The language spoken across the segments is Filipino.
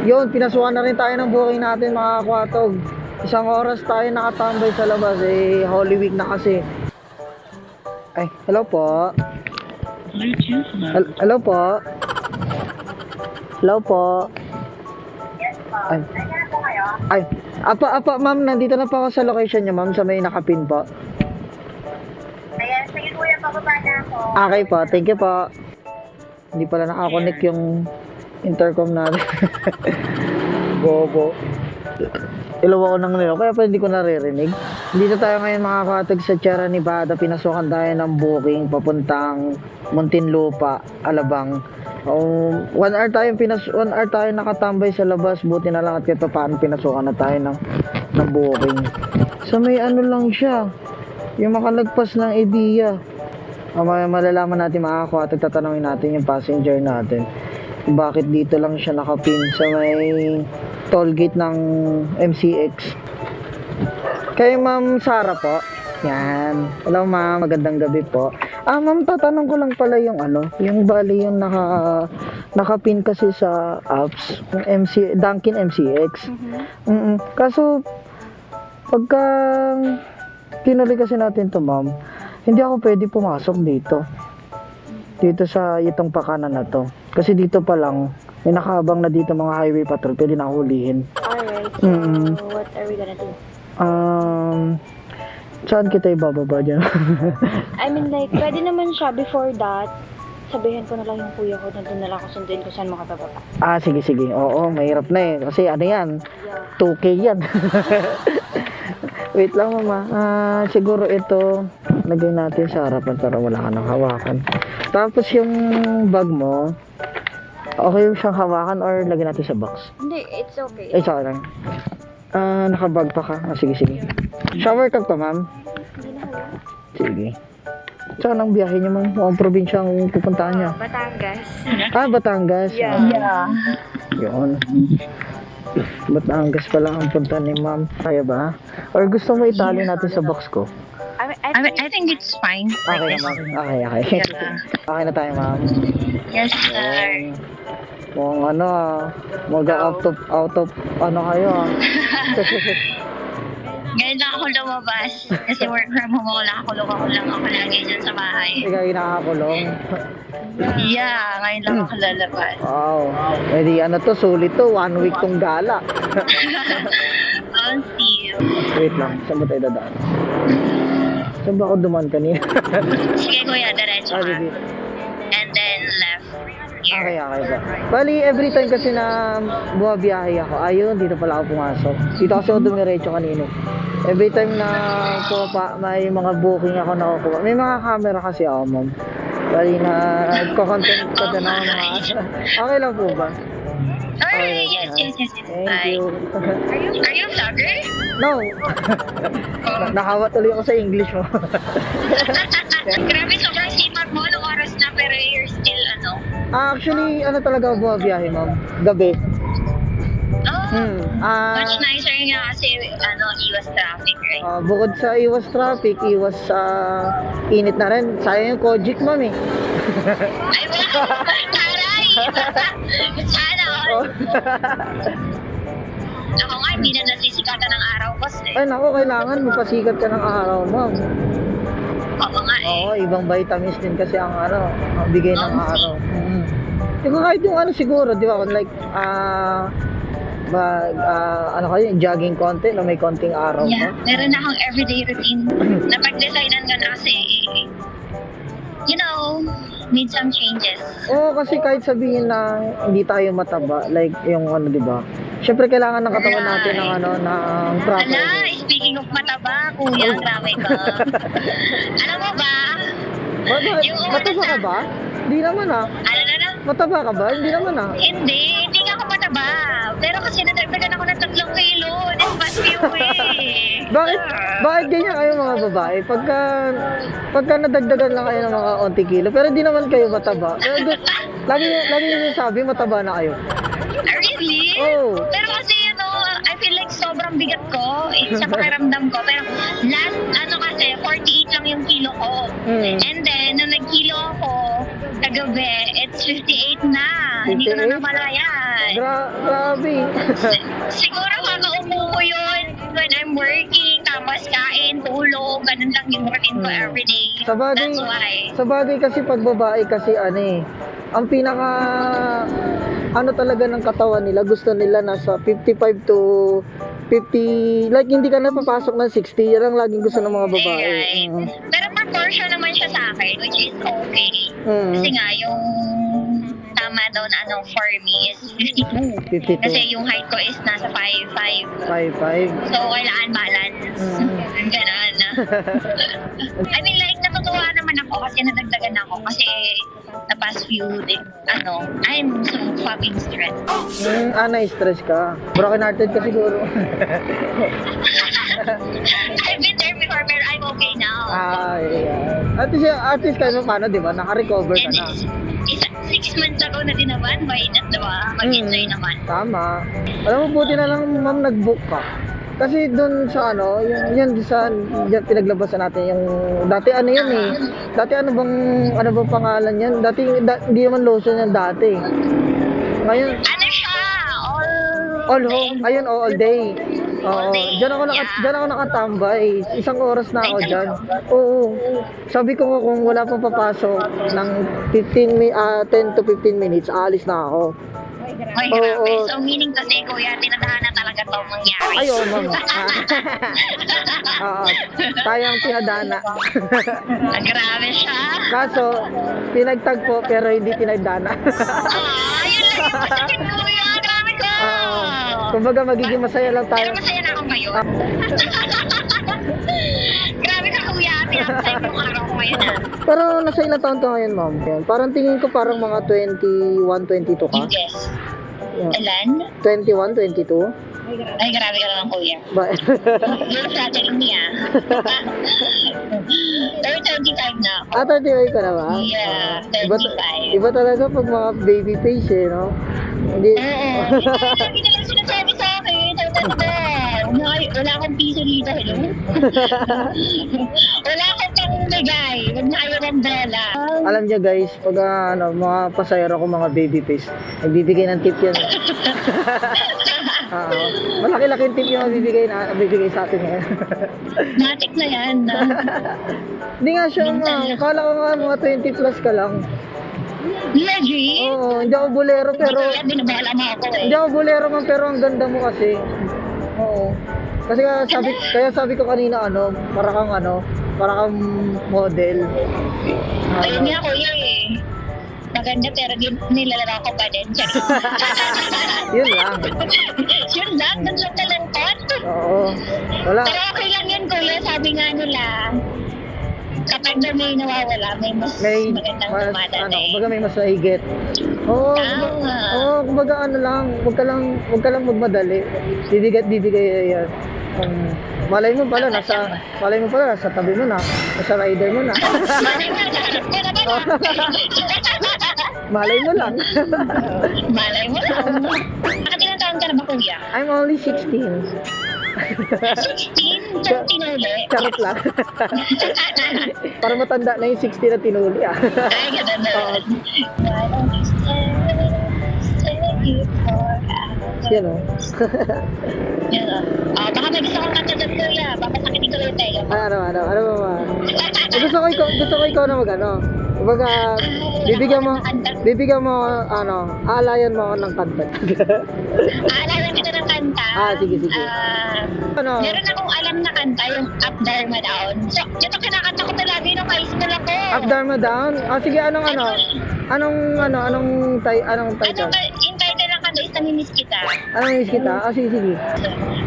Yun, pinasukan na rin tayo ng booking natin mga kakwatog. Isang oras tayo nakatambay sa labas eh, Holy Week na kasi. Ay, hello po. Hello po. Hello po. Ay, apa, ma'am, nandito na po ako sa location niyo, ma'am, sa may nakapin po. Ayan, sige kuya, pababa na ako. Okay po, thank you po. Hindi pala nakakonect yung intercom natin. Bobo. Ilaw ako ng nilo, kaya pa hindi ko naririnig. Dito tayo ngayon makakatag sa Sierra Nevada. Pinasukan tayo ng booking papuntang Muntinlupa, Alabang. 1 hour tayo nakatambay sa labas. Buti na lang at kahit paano pinasukan na tayo ng booking. So may ano lang siya, yung makalagpas ng EDIA. Malalaman natin makakatag, tatanungin natin yung passenger natin bakit dito lang siya nakapin sa may toll gate ng MCX. Kay Ma'am Sara po. Yan. Hello ma'am, magandang gabi po. Ma'am, tatanong ko lang pala yung yung bali yung nakapin kasi sa apps, Dunkin MCX. Kaso pagka tinuloy kasi natin to ma'am, hindi ako pwede pumasok dito sa itong pakanan na to. Kasi dito pa lang, may nakaabang na dito mga highway patrol, pwede na hulihin. Alright, so what are we gonna do? Saan kita ibababa dyan? I mean like, pwede naman siya before that. Sabihin ko na lang yung kuya ko, nandun na lang ako sunduin kung saan makababa. Sige. Oo, mahirap na eh. Kasi ano yan? Yeah. 2K yan. Wait lang mama. Siguro ito, lagay natin sa harapan para wala ka nang hawakan. Tapos yung bag mo, okay yung siyang hawakan or lagay natin sa box? Hindi, it's okay. Sorry lang. Nakabag pa ka? Sige. Shower ka pa ma'am? Hindi na wala. Sige. Saan ang biyahe niyo ma'am? Ang probinsya ang pupuntahan niya? Batangas. Batangas. Yeah. Yun. Batangas pala ang punta ni ma'am. Kaya ba? Or gusto mo itali natin sa box ko? I think it's fine. Okay na ma'am. Okay. Okay na tayo ma'am. Yes, sir. Kung out of kayo Ngayon lang ako lumabas. Kasi work from home ako, nakakulong ako lang lagi dyan sa bahay. Ikaw yung nakakulong. Yeah, ngayon lang ako lalabas. Wow. Pwede sulit to. 1 week tong gala. I'll see you. Wait lang. Saan ba tayo dadaan? Saan ba ako dumaan kanina? Sige kuya, diretso ka. Sige. And then left. Here. Okay ba? Bali, every time kasi na bumabiyahe ako, ayun, dito pala ako pumasok. Dito kasi ako dumiretso kanina. Every time na may mga booking ako nakukuha. May mga camera kasi ako, ma'am. Bali na nagko-content ko din ako mga okay lang po ba? Alright, yes. Thank Bye. you. Are you a vlogger? No! Nakawa tuloy ako sa English mo. Grabe, sobrang sipag mo. Anong oras na pero you're still Actually, talaga ako bumabiyahe, ma'am? Gabi. Much nicer nga kasi iwas traffic, right? Bukod sa iwas traffic, iwas sa init na rin. Sayang yung Kojik, ma'am eh. Ay, wala! Taray! Sana all! Ako nga, hindi na nasisikatan ng araw, boss eh. Ay, naku, kailangan magpasikat ka ng araw, ma'am. Oo nga eh. Oo, ibang vitamins din kasi ang bigay ng araw. Ikaw kahit yung siguro, di ba, like, jogging konti na may konting araw Yeah, pa. meron na akong everyday routine. Napag-designan ko na kasi, need some changes. Oo, kasi kahit sabihin na hindi tayo mataba, like yung di ba? Syempre kailangan ng katawan natin ng ng proper. Speaking of mataba, kuya, grabe ka. Alam mo ba? Mataba ka ba? Hindi naman Ano na? Mataba ka ba? Hindi naman Hindi nga ako mataba. Pero kasi nadagdagan ako ng 3 kilo this past few weeks. Bakit ganyan kayo mga babae? Pagka nadagdagan lang kayo ng mga onti kilo, pero hindi naman kayo mataba. Lagi nyo sabi, mataba na kayo. Really? Oh. Pero kasi, I feel like sobrang bigat ko sa pakiramdam ko. Pero last, kasi, 48 lang yung kilo ko. And then, nung nag-kilo ako, kagabi, it's 58 na. Hindi ko na 58? namalayan. Grabe. Siguro kakaupo ko yun when I'm working, tapos kain, tulog, ganun lang yung routine ko everyday. Sa bagay, That's why. sa bagay kasi pag babae kasi ano eh, ang pinaka ano talaga ng katawan nila, gusto nila nasa 55 to 50, like hindi ka na papasok ng 60, yan ang laging gusto ng mga babae. Right. Pero proportion naman siya sa akin, which is okay. Kasi nga, yung tama daw na ano for me is 52. 52. Kasi yung height ko is nasa 5'5". 5'5". So, kailangan balance. Ganon. I mean, like, natutuwa naman ako kasi nadagdagan ako kasi the past few I'm so fucking stressed. Na-stress ka. Broken hearted ka siguro. I've been there before pero I'm okay now. Yeah. At least kahit paano, di ba? Naka-recover ka And na. it's 6 months ago na din naman, why not, diba? Mag-enjoy naman. Tama. Alam mo, buti na lang, ma'am, nag-book ka. Kasi doon sa ano, yan sa yan, pinaglabasan natin yung dati ano yan eh. Dati ano bang pangalan yan? Dati hindi naman lotion yan dati. Ngayon Ano siya? all home. Ayun, all day. Oo. day, Diyan ako nakatambay. Isang oras na ako diyan. Oo. Sabi ko kung wala pang papasok ng 10 to 15 minutes, aalis na ako. Ay, grabe. So, meaning kasi, kuya, tinadahan na talaga to mangyari. Ay, oo, ma'am. Oo. Tayong pinadana. Grabe siya. Kaso, pinagtagpo pero hindi pinagdana. Yun lang yung masakit, kuya. Grabe ko. Kumbaga, magiging masaya lang tayo. Pero masaya na ako ngayon. Grabe ka, kuya. Pinapasay mo yung araw ko ngayon, Pero nasa ilang taon ka ngayon, ma'am? Yan. Parang tingin ko parang mga 21, 22 ka. You guess. Yeah. Ilan? 21, 22? Ay, grabe ka naman, kuya. Ba You're flattering me, Pero 25 na ako. 35 ka na ba? Yeah, Iba, 35. iba talaga pag mga baby face eh, no? Hindi. Oo. Lagi na lang sinasabi sa akin. Wala akong piso dito, hello? Wala akong pangbigay. Huwag na kayo ng dala. Alam niyo guys, pag mga pasayero ko mga baby face, nagbibigay ng tip yan. Malaki-laking tip yung bibigay sa atin ngayon. Matik na yan. Hindi nga siya kala ko nga mga 20 plus ka lang. Legit? Oo, hindi ako bolero pero Kaya binabahala mo ako hindi ako bolero man pero ang ganda mo kasi. Oo. Kasi kaya sabi ko kanina para kang model. Ayun nga, kuya eh. Maganda pero nilalaro ko pa din. Yun lang. Yun lang, doon lang talangkot. Oo. Wala. Pero okay lang yun, kuya. Sabi nga nila, kapag na may nawawala, may mas magandang dumadating. Kumbaga may mas mahigit. Oo. Tama. Kumbaga wag ka lang magmadali. Bibigay yan. Malay mo pala nasa tabi mo na, nasa rider mo na. Malay mo lang. Malay mo lang. Nakatilang taon ka na ba, kuya? I'm only 16. 16? So, tinuli? Charot lang. Para matanda na yung 60 na tinuli ah. Ay, ganda na. Why don't you stay here forever? Yan o. Yan o. Baka may gusto kong kanta dyan, kuya. Papasakitin ko lang yung tayo. Ano ba? Gusto ko ikaw na Kumbaga, bibigyan mo, aalayan mo ako ng kanta. Aalayan kita ng kanta. Sige. Meron akong alam na kanta, yung Up Dharma Down. So, ito kinakanta ko talaga nung high school ako. Up Dharma Down? Sige, anong title? Yung title ng kanta is Namimiss Kita. Anong miss kita? Sige.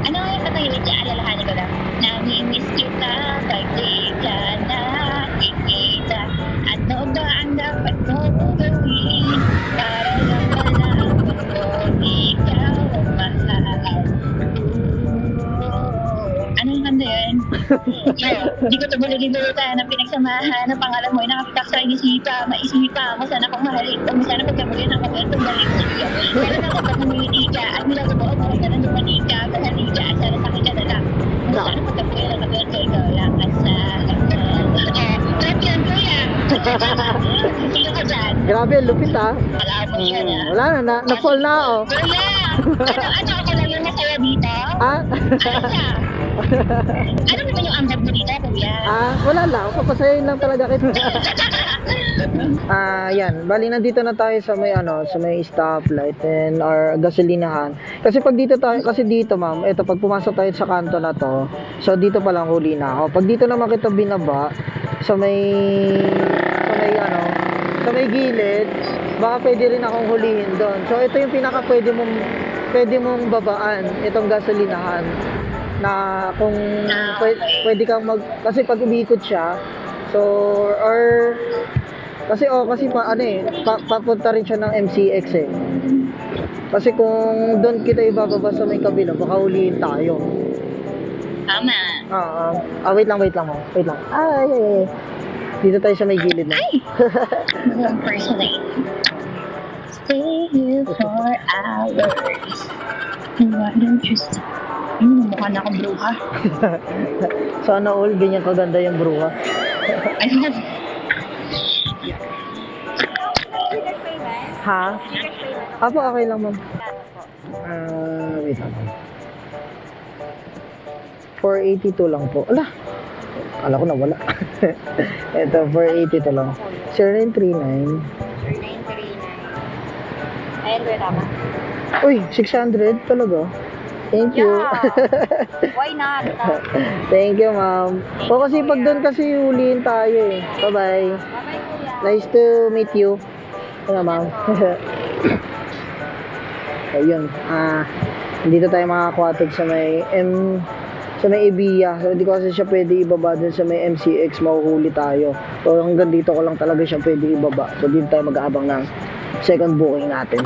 Ano yung katahimik niya? Alalahanin ko lang. Namimiss kita, pag di ka nakikita. Ano ba ang dapat mong gawin? Para lang malaman ko ikaw ang mahal. Ano yung kanta yun? Hindi ko tumulog-ibutan ang pinagsamahan ng pangalan mo ay nakapitak sa maisipa mo sana kung mahalin o sana pagkamuli ng kapal kung balik sa iyo. Sana na kapag humiliti ka at mula sa buong mga ganang lumani ka, kahali ka at sana sa akin ka na lang. Sana pagkamuli ng kapal ko ikaw lang at sa trap yan, kuya. Sino ka dyan? Grabe, ang lupit ha. Alam mo yan ah. Wala na-fall na ako. Kuya! Ano ako lang yung masaya dito? Ah? Ano siya? Ano naman yung ambag mo dito, kuya? Wala lang. Papasayin lang talaga kita. Yan. Bali, nandito na tayo sa may stoplight and our gasolinahan. Kasi pag dito tayo, kasi dito ma'am, ito, pag pumasok tayo sa kanto na to, so dito pa lang huli na ako. Pag dito naman kita binaba, sa may gilid, baka pwede rin akong hulihin doon. So ito yung pinaka pwede mong babaan, itong gasolinahan na kung pwede kang kasi pag umiikot siya, so or kasi papunta rin siya ng MCX eh. Kasi kung doon kita ibababa sa may kabila, baka hulihin tayo. Tama. Wait lang mo. Wait lang. Ay. Dito tayo sa may gilid na. Walang personate. Stay here for hours. Why don't you stop? Mukha na akong bruha. Sana all, ganyan kaganda yung bruha. Ayun. Ha? Apo, okay lang ma'am. Wait lang. 482 lang po. Ala, kala ko nawala. Ito, 482 lang. 0939. 0939. Ayan, kuya, tama. Uy, 600 talaga. Thank you. Yeah. Why not? Thank you, ma'am. O kasi pag doon kasi huliin tayo eh. Bye-bye. Bye-bye, kuya. Nice to meet you. Ano, ma'am? Ayun. Dito tayo makakwatig sa may Ibiya. So, hindi ko kasi siya pwede ibaba dun sa may MCX. Mahuhuli tayo. So, hanggang dito ko lang talaga siya pwede ibaba. So, dito tayo mag-aabang ng second booking natin.